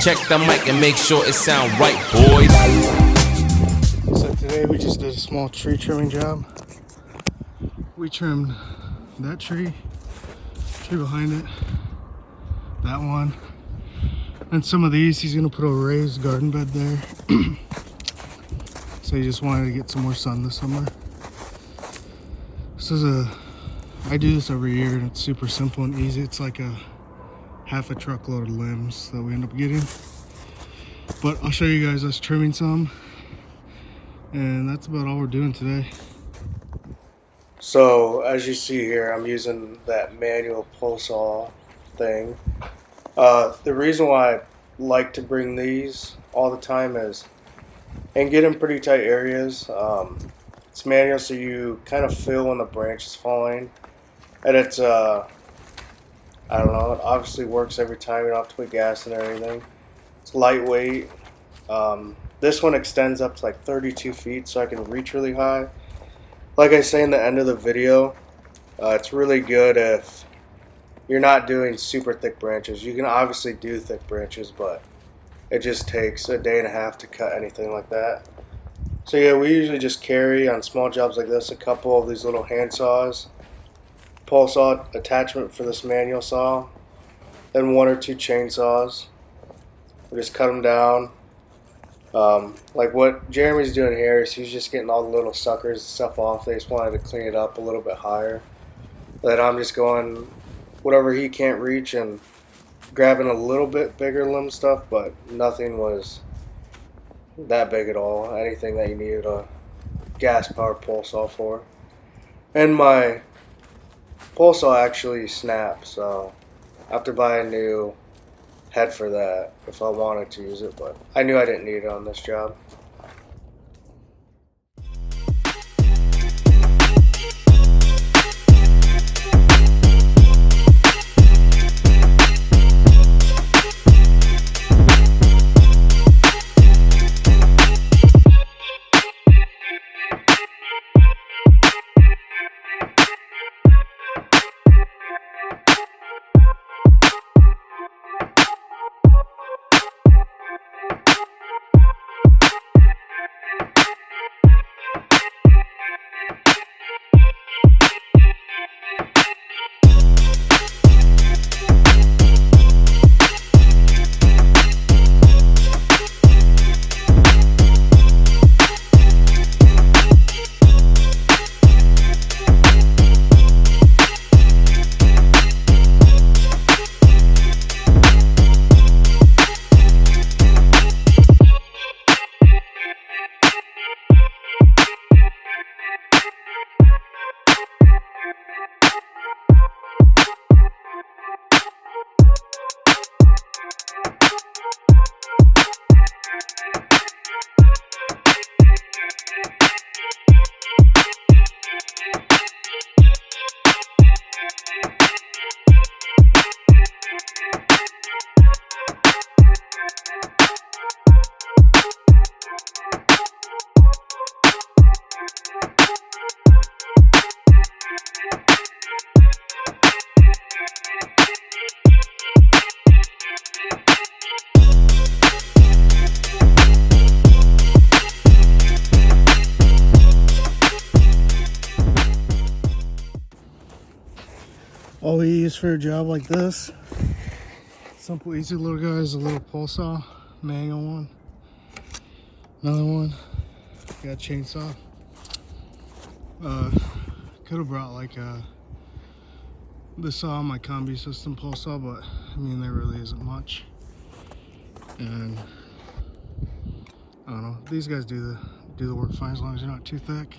Check the mic and make sure it sound right, boys. So today we just did a small tree trimming job. We trimmed that tree behind it, that one, and some of these. He's gonna put a raised garden bed there. So he just wanted to get some more sun this summer. I do this every year and it's super simple and easy. It's like half a truckload of limbs that we end up getting. But I'll show you guys us trimming some. And that's about all we're doing today. So as you see here, I'm using that manual pull saw thing. The reason why I like to bring these all the time is, and get in pretty tight areas, it's manual, so you kind of feel when the branch is falling. And it's, I don't know, it obviously works every time. You don't have to put gas in or anything. It's lightweight. This one extends up to like 32 feet, so I can reach really high. Like I say in the end of the video, it's really good if you're not doing super thick branches. You can obviously do thick branches, but it just takes a day and a half to cut anything like that. So yeah, we usually just carry on small jobs like this a couple of these little hand saws, pull saw attachment for this manual saw, then one or two chainsaws. We just cut them down. Like what Jeremy's doing here is he's just getting all the little suckers and stuff off. They just wanted to clean it up a little bit higher. Then I'm just going whatever he can't reach and grabbing a little bit bigger limb stuff, but nothing was that big at all. Anything that you needed a gas powered pull saw for. And my pull saw actually snapped, so I have to buy a new head for that if I wanted to use it, but I knew I didn't need it on this job. All we use for a job like this, simple, easy little guy, is a little pull saw, manual one. Another one, got a chainsaw. Could have brought like the saw, my combi system pull saw, but I mean there really isn't much. And I don't know, these guys do the work fine as long as they're not too thick.